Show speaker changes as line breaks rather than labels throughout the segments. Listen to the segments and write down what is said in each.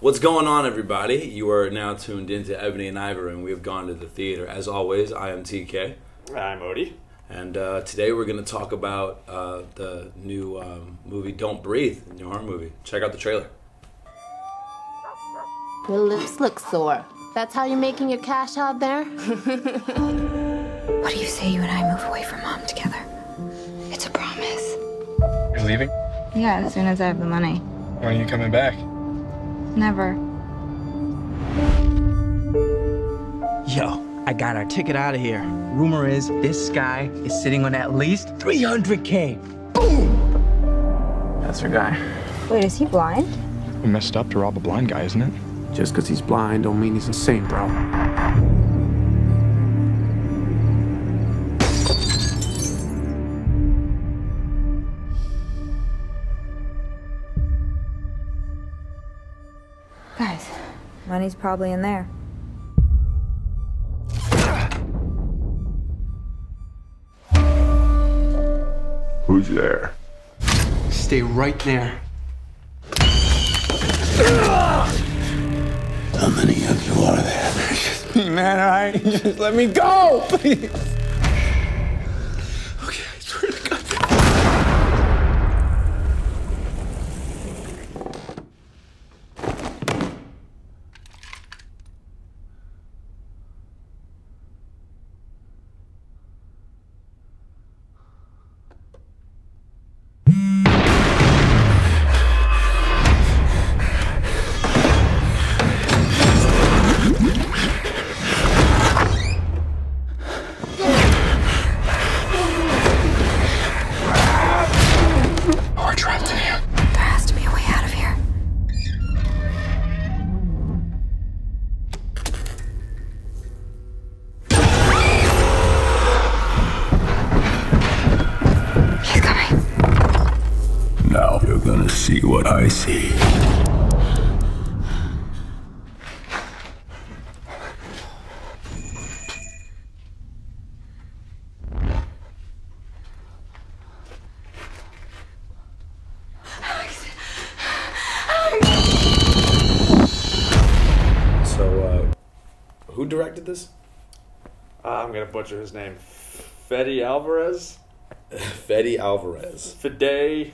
What's going on, everybody? You are now tuned into Ebony and Ivory, and we have gone to the theater. As always, I am TK.
I'm Odie.
And today we're going to talk about the new movie Don't Breathe, the new horror movie. Check out the trailer.
Your lips look sore. That's how you're making your cash out there?
What do you say you and I move away from Mom together? It's a promise.
You're leaving?
Yeah, as soon as I have the money.
When are you coming back?
Never.
Yo, I got our ticket out of here. Rumor is this guy is sitting on at least $300K. Boom!
That's her guy.
Wait, is he blind?
Messed up to rob a blind guy, isn't it?
Just because he's blind don't mean he's insane, bro.
Guys, money's probably in there.
Who's there?
Stay right there.
How many of you are there?
Just me, man, all right? Just let me go, please. Okay, I swear to God.
We're trapped in here.
There has to be a way out of here. He's coming.
Now you're gonna see what I see.
So, who directed this?
I'm going to butcher his name. Fede Alvarez?
Fede Alvarez.
Fede.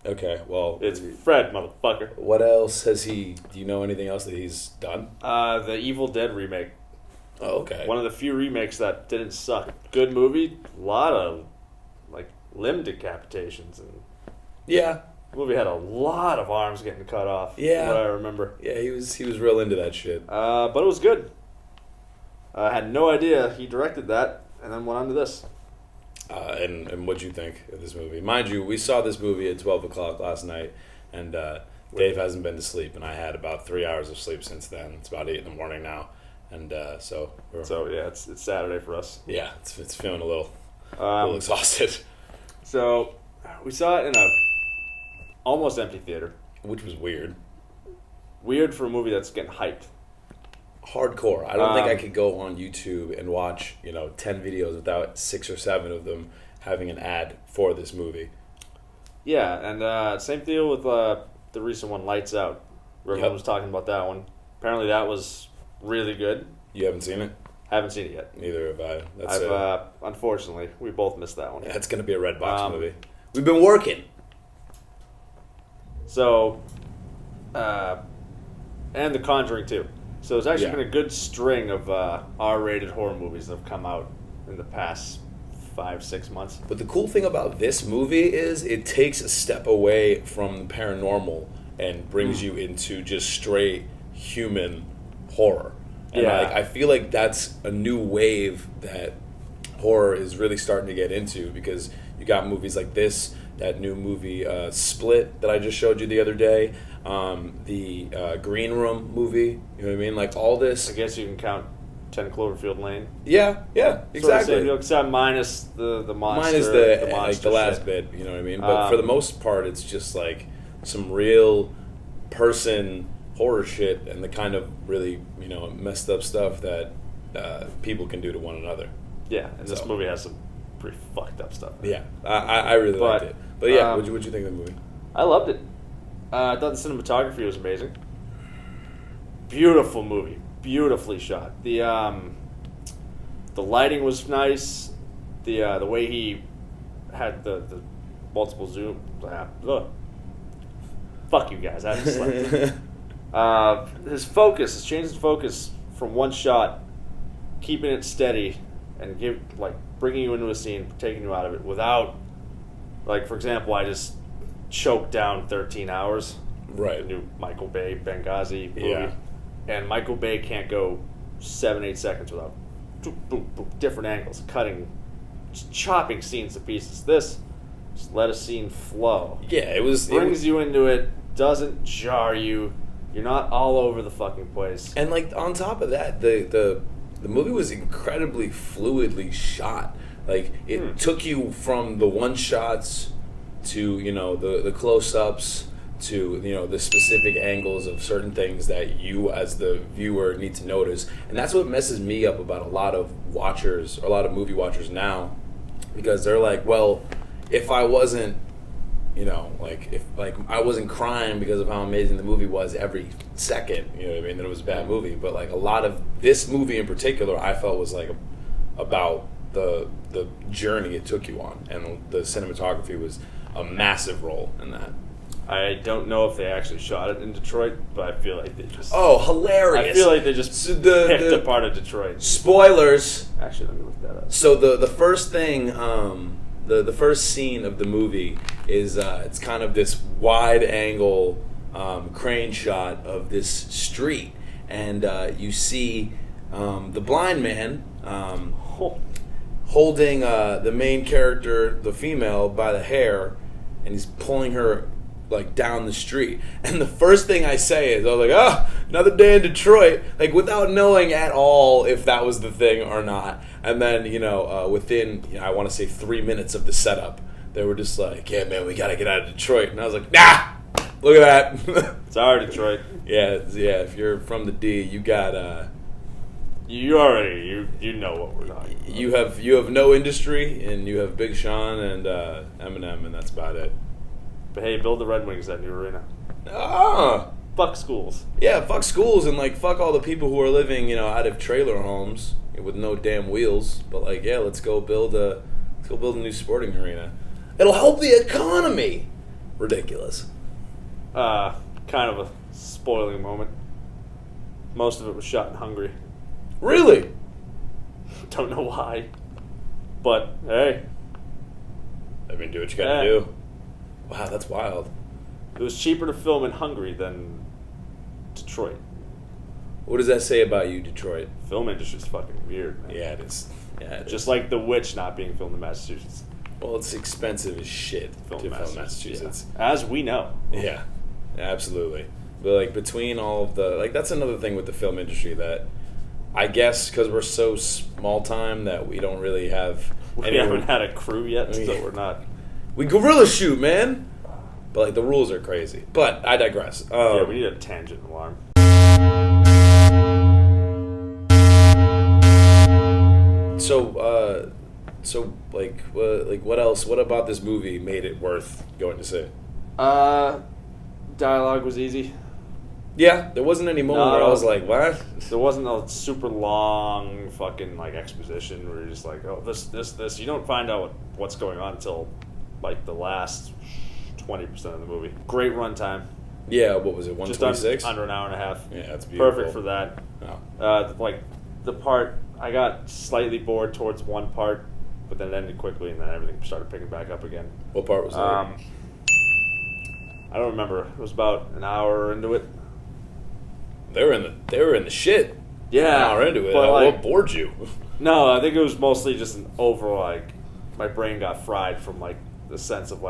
Okay, well,
It's Fred, motherfucker.
what else has he... Do you know anything else that he's done?
The Evil Dead remake.
Oh, okay.
One of the few remakes that didn't suck. Good movie. A lot of, limb decapitations. And
Yeah.
the movie had a lot of arms getting cut off.
Yeah.
From what I remember.
Yeah, he was real into that shit.
But it was good. I had no idea he directed that, and then went on to this.
And what'd you think of this movie? Mind you, we saw this movie at 12 o'clock last night, and Dave hasn't been to sleep, and I had about 3 hours of sleep since then. It's about 8 in the morning now, and so
Yeah, it's Saturday for us.
yeah, it's feeling a little
Um,
exhausted,
So we saw it in a almost empty theater.
which was weird.
Weird for a movie that's getting hyped.
Hardcore. I don't think I could go on YouTube and watch 10 videos without 6 or 7 of them having an ad for this movie.
Yeah, and same deal with the recent one, Lights Out. Everyone
Yep.
was talking about that one. Apparently that was really good.
You haven't seen it?
Haven't seen it yet.
Neither have I.
Unfortunately, we both missed that one.
That's going to be a red box movie. We've been working.
So, and The Conjuring 2. So it's actually
Yeah.
been a good string of R-rated horror movies that have come out in the past 5-6 months.
But the cool thing about this movie is it takes a step away from the paranormal and brings you into just straight human horror. And
Yeah.
I feel like that's a new wave that horror is really starting to get into, because you got movies like this, that new movie Split that I just showed you the other day, the Green Room movie, you know what I mean? Like all this.
I guess you can count 10 Cloverfield Lane.
Yeah, exactly.
Sort of same deal, except minus the monster.
Minus the
monster
last
shit.
bit, you know what I mean? But for the most part, it's just like some real person horror shit and the kind of really, messed up stuff that people can do to one another.
Yeah, and this
So.
movie has some pretty fucked up stuff.
Yeah, I really liked it. But yeah, what'd you think of the movie?
I loved it. I thought the cinematography was amazing. beautiful movie, beautifully shot. The lighting was nice. The way he had the multiple zoom. Fuck you guys! I haven't slept. His changed his focus from one shot, keeping it steady, and bringing you into a scene, taking you out of it without, for example, I just choked down 13 Hours.
Right.
The new Michael Bay Benghazi movie.
Yeah.
And Michael Bay can't go 7-8 seconds without different angles, just chopping scenes to pieces. This, just let a scene flow.
Yeah, it
brings you into it, doesn't jar you. You're not all over the fucking place.
And on top of that, the movie was incredibly fluidly shot. It took you from the one shots to the close ups to the specific angles of certain things that you as the viewer need to notice. And that's what messes me up about a lot of watchers, or a lot of movie watchers now, because they're like, well, if I wasn't if I wasn't crying because of how amazing the movie was every second, you know what I mean, that it was a bad movie. But a lot of this movie in particular, I felt was about the journey it took you on, and the cinematography was a massive role in that.
I don't know if they actually shot it in Detroit, but I feel like they just...
Oh, hilarious.
I feel like they just picked a part of Detroit.
Spoilers.
Actually, let me look that up.
So the first thing, the first scene of the movie is it's kind of this wide angle crane shot of this street, and you see the blind man holding the main character, the female, by the hair, and he's pulling her down the street. And the first thing I say is, I was like, another day in Detroit, without knowing at all if that was the thing or not. And then, within, I want to say 3 minutes of the setup, they were just like, yeah, man, we got to get out of Detroit. And I was like, nah, look at that.
It's our Detroit.
Yeah, if you're from the D, you got...
You already, you know what we're talking about.
You have no industry, and you have Big Sean and Eminem, and that's about it.
But hey, build the Red Wings that new arena. Fuck schools.
Yeah, fuck schools, and fuck all the people who are living, out of trailer homes with no damn wheels. But let's go build a new sporting arena. It'll help the economy. Ridiculous.
Kind of a spoiling moment. Most of it was shot in Hungary.
Really?
Don't know why. But hey.
I mean, do what you gotta do. Wow, that's wild.
It was cheaper to film in Hungary than Detroit.
What does that say about you, Detroit?
Film industry's fucking weird, man.
Yeah, it is. Yeah,
just like The Witch not being filmed in Massachusetts.
Well, it's expensive as shit to film Massachusetts.
Yeah. As we know.
Yeah, absolutely. But between all of the that's another thing with the film industry that I guess because we're so small time that we don't really have.
We haven't had a crew yet, so we're not.
We guerrilla shoot, man. But the rules are crazy. But I digress.
Yeah, we need a tangent alarm.
So what else? What about this movie made it worth going to see?
Dialogue was easy.
Yeah, there wasn't any moment where I was like, what?
There wasn't a super long fucking exposition where you're just like, oh, this. You don't find out what's going on until the last 20% of the movie. Great runtime.
Yeah, what was it, 126?
Just under an hour and a half.
Yeah, that's beautiful.
Perfect for that.
Oh.
The part, I got slightly bored towards one part, but then it ended quickly and then everything started picking back up again.
What part was that?
I don't remember. It was about an hour into it.
They were in the shit.
Yeah.
An hour into it.
But
What bored you?
No, I think it was mostly just an over my brain got fried from the sense of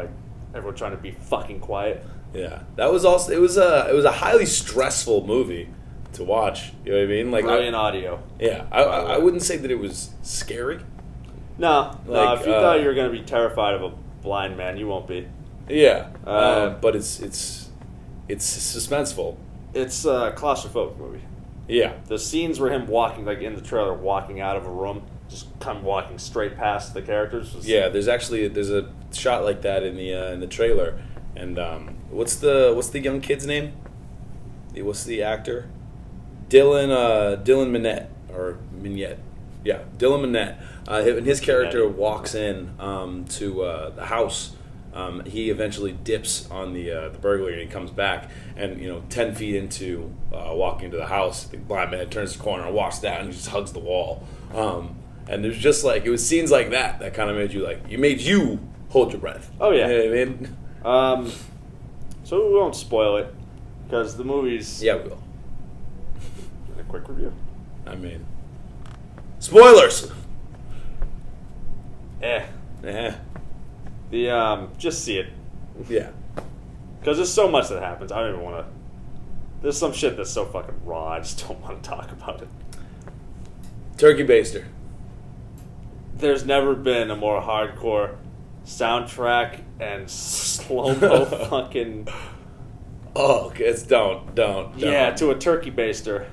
everyone trying to be fucking quiet.
Yeah, that was also it was a highly stressful movie to watch. You know what I mean?
Brilliant audio.
Yeah, I wouldn't say that it was scary.
No, if you thought you were going to be terrified of a blind man, you won't be.
Yeah, but it's suspenseful.
It's a claustrophobic movie.
Yeah,
the scenes where him walking in the trailer, walking out of a room, just come walking straight past the characters.
Yeah, there's a shot like that in the trailer. And what's the young kid's name? What's the actor? Dylan Minnette or Minnette. Yeah, Dylan Minnette. And his character walks in to the house. He eventually dips on the burglary, and he comes back. And 10 feet into walking into the house, the blind man turns the corner and walks down and just hugs the wall. And there's just it was scenes like that kind of made you hold your breath.
Oh yeah.
You know what I mean?
So we won't spoil it because the movie's
Yeah, we will.
a quick review.
I mean, spoilers.
The just see it
Yeah.
because there's so much that happens. I don't even want to. There's some shit that's so fucking raw. I just don't want to talk about it.
Turkey baster.
There's never been a more hardcore soundtrack and slow-mo fucking...
Oh, it's don't.
Yeah, to a turkey baster.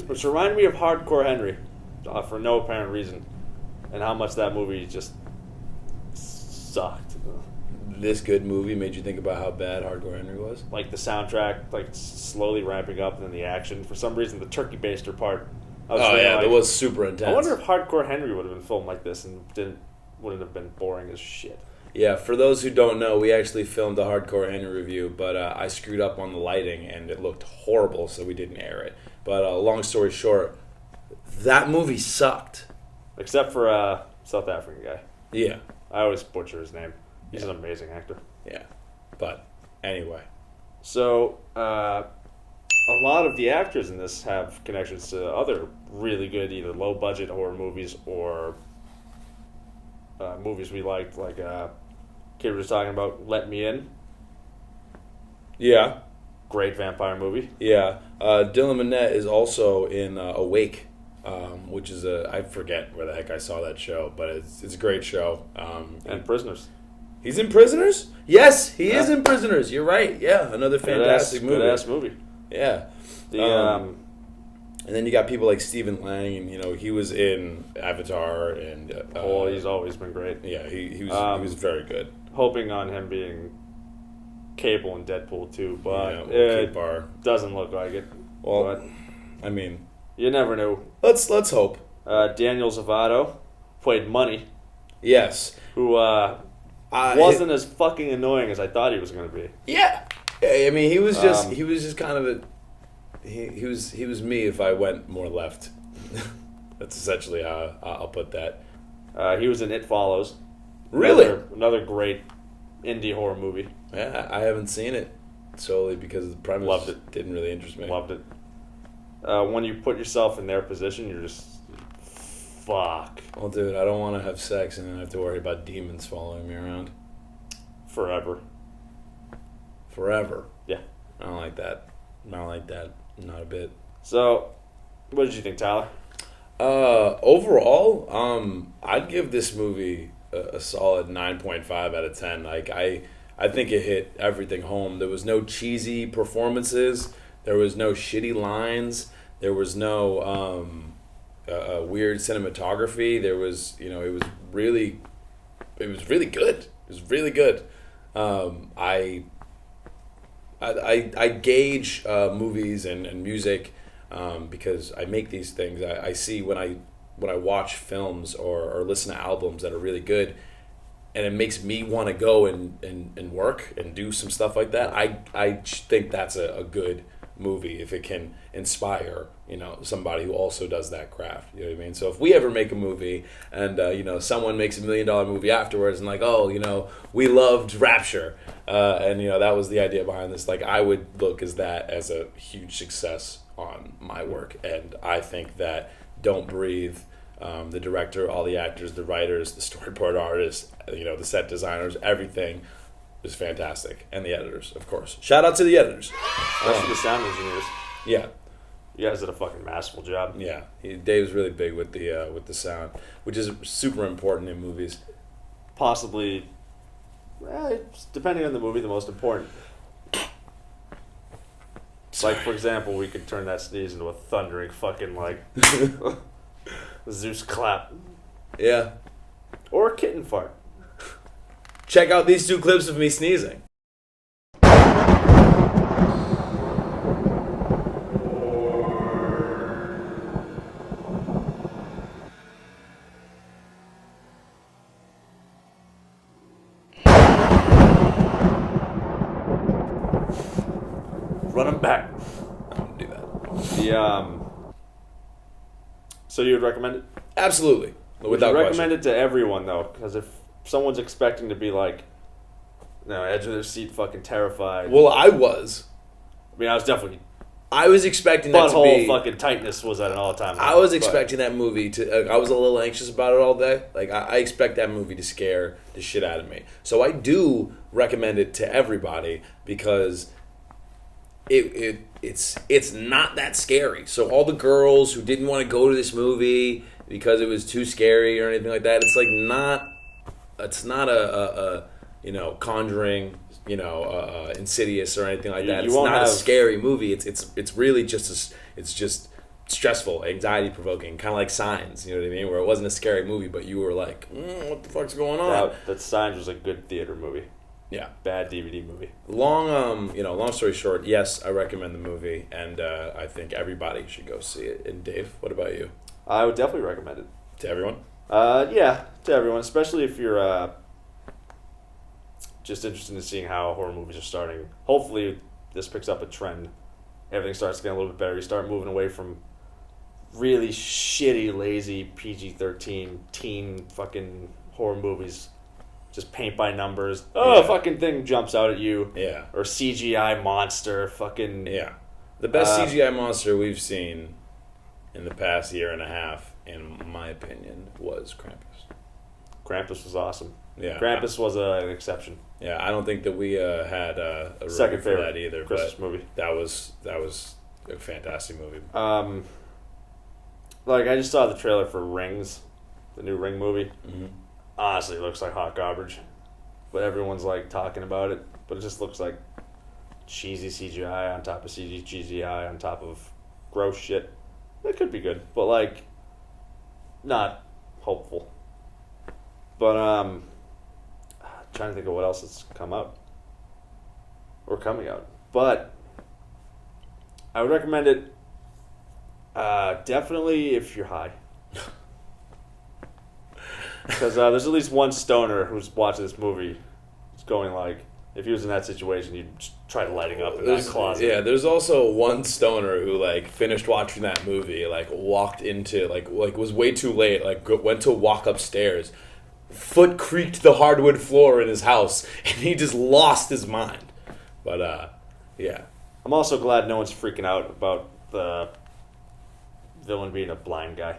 Which reminded me of Hardcore Henry, for no apparent reason. And how much that movie just sucked.
This good movie made you think about how bad Hardcore Henry was?
Like the soundtrack, slowly ramping up, and then the action. For some reason, the turkey baster part...
It was super intense.
I wonder if Hardcore Henry would have been filmed like this and wouldn't have been boring as shit.
Yeah, for those who don't know, we actually filmed a Hardcore Henry review, but I screwed up on the lighting and it looked horrible, so we didn't air it. But long story short, that movie sucked.
Except for South African guy.
Yeah.
I always butcher his name. He's an amazing actor.
Yeah. But anyway.
So, a lot of the actors in this have connections to other really good either low-budget horror movies or movies we liked, like Kid was talking about Let Me In.
Yeah.
Great vampire movie.
Yeah. Dylan Minnette is also in Awake, which is I forget where the heck I saw that show, but it's a great show.
And Prisoners.
He's in Prisoners? Yes, he is in Prisoners. You're right. Yeah, another fantastic movie.
Good-ass movie.
Yeah. And then you got people like Stephen Lang, and he was in Avatar, and
he's always been great.
Yeah, he was very good.
Hoping on him being Cable in Deadpool 2, but
it
doesn't look like it.
Well,
but
I mean,
you never know.
Let's hope.
Danielslovato played Money.
Yes,
who wasn't as fucking annoying as I thought he was going to be.
Yeah, I mean, he was just kind of he was me if I went more left. That's essentially how I'll put that.
He was in It Follows.
Really?
Another great indie horror movie.
Yeah, I haven't seen it solely because the premise
Loved it.
Didn't really interest me.
Loved it. When you put yourself in their position, you're just fuck.
Well, dude, I don't want to have sex and then have to worry about demons following me around.
Forever. Yeah.
I don't like that. Not a bit.
So, what did you think, Tyler?
Overall, I'd give this movie a solid 9.5 out of 10. Like I think it hit everything home. There was no cheesy performances. There was no shitty lines. There was no weird cinematography. There was, it was really good. It was really good. I gauge movies and music because I make these things. I see when I watch films or listen to albums that are really good, and it makes me want to go and work and do some stuff like that. I think that's a good movie if it can inspire somebody who also does that craft. You know what I mean? So if we ever make a movie and someone makes $1 million movie afterwards and we loved Rapture and that was the idea behind this, I would look as a huge success on my work. And I think that Don't Breathe, the director, all the actors, the writers, the storyboard artists, the set designers, everything is fantastic, and the editors, of course. Shout out to the editors,
especially the sound engineers.
Yeah,
you guys did a fucking masterful job.
Yeah, Dave's really big with the sound, which is super important in movies.
Possibly, depending on the movie, the most important. Sorry. For example, we could turn that sneeze into a thundering fucking Zeus clap.
Yeah.
Or a kitten fart.
Check out these 2 clips of me sneezing.
Run them back.
I don't do that.
So you would recommend it?
Absolutely.
Would you recommend it to everyone, though? Because if someone's expecting to be like, edge of their seat, fucking terrified.
Well, I was.
I mean, I
was expecting that to be...
Butthole fucking tightness was at an all-time high.
I was expecting that movie to... I was a little anxious about it all day. Like, I expect that movie to scare the shit out of me. So I do recommend it to everybody because it's not that scary. So all the girls who didn't want to go to this movie because it was too scary or anything like that, it's like not... It's not a Conjuring... Insidious or anything like that. It's not a scary movie. It's really just it's just stressful, anxiety provoking, kind of like Signs. You know what I mean? Where it wasn't a scary movie, but you were like, what the fuck's going on?
That Signs was a good theater movie.
Yeah,
bad DVD movie.
Long story short, yes, I recommend the movie, and I think everybody should go see it. And Dave, what about you?
I would definitely recommend it
to everyone.
Yeah, to everyone, especially if you're just interested in seeing how horror movies are starting. Hopefully, this picks up a trend. Everything starts getting a little bit better. You start moving away from really shitty, lazy PG-13 teen fucking horror movies. Just paint by numbers. Fucking thing jumps out at you.
Yeah.
Or CGI monster. Fucking.
Yeah. The best CGI monster we've seen in the past year and a half, in my opinion, was Krampus.
Krampus was awesome.
Yeah,
Krampus was an exception.
Yeah, I don't think that we had a
second favorite
for that either.
Christmas movie.
That was a fantastic movie.
I just saw the trailer for Rings, the new Ring movie.
Mm-hmm.
Honestly, it looks like hot garbage, but everyone's like talking about it. But it just looks like cheesy CGI on top of CGI on top of gross shit. It could be good, but not hopeful. But trying to think of what else has come out or coming out, but I would recommend it definitely if you're high, because there's at least one stoner who's watching this movie. It's going if he was in that situation, he'd try lighting up in that closet.
Yeah, there's also one stoner who finished watching that movie, walked into was way too late, went to walk upstairs. Foot creaked the hardwood floor in his house, and he just lost his mind. But, yeah.
I'm also glad no one's freaking out about the villain being a blind guy.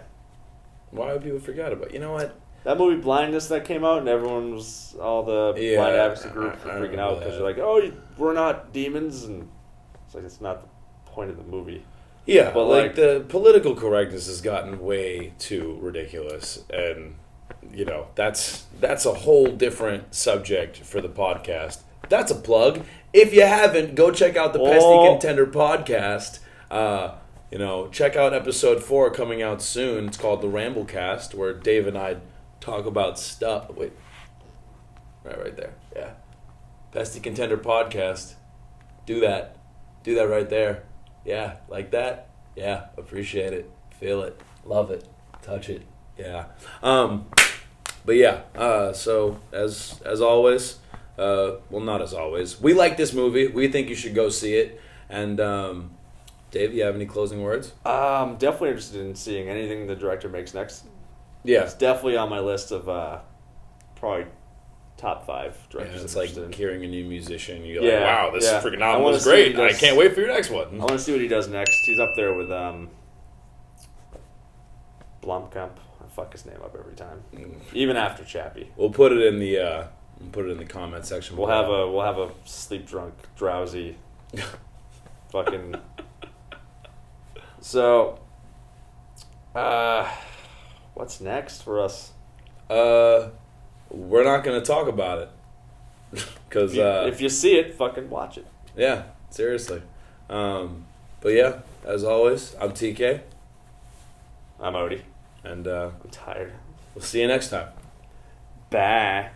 Why would people freak out about it? You know what?
That movie Blindness that came out, and everyone was, all the blind advocacy groups were freaking out because they're like, we're not demons, and it's it's not the point of the movie.
Yeah, but the political correctness has gotten way too ridiculous, and... that's a whole different subject for the podcast. That's a plug. If you haven't, go check out the Pesty Contender podcast. Check out episode 4 coming out soon. It's called the Ramblecast, where Dave and I talk about stuff. Wait. Right there. Yeah. Pesty Contender podcast. Do that. Do that right there. Yeah. Like that? Yeah. Appreciate it. Feel it. Love it. Touch it. Yeah. But yeah, so as always, not as always, we like this movie. We think you should go see it. And Dave, you have any closing words?
I'm definitely interested in seeing anything the director makes next.
Yeah,
it's definitely on my list of probably top 5 directors.
Yeah, it's like hearing a new musician. You're
wow,
this freaking album was great. I can't wait for your next one.
I want to see what he does next. He's up there with Blomkamp. I fuck his name up every time, even after Chappie.
We'll put it in the comment section.
We'll have a sleep drunk, drowsy, fucking. So, what's next for us?
We're not gonna talk about it because
if you see it, fucking watch it.
Yeah, seriously. But yeah, as always, I'm TK.
I'm Odie.
And
I'm tired.
We'll see you next time.
Bye.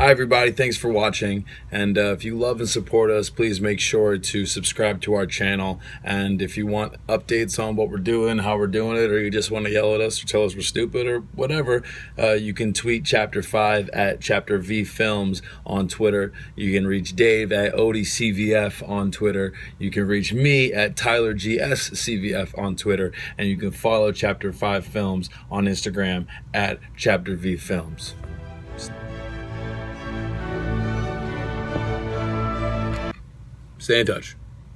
Hi, everybody. Thanks for watching. And if you love and support us, please make sure to subscribe to our channel. And if you want updates on what we're doing, how we're doing it, or you just want to yell at us or tell us we're stupid or whatever, you can tweet Chapter 5 at Chapter V Films on Twitter. You can reach Dave at Odie CVF on Twitter. You can reach me at Tyler GS CVF on Twitter. And you can follow Chapter 5 Films on Instagram at Chapter V Films. Stay in touch.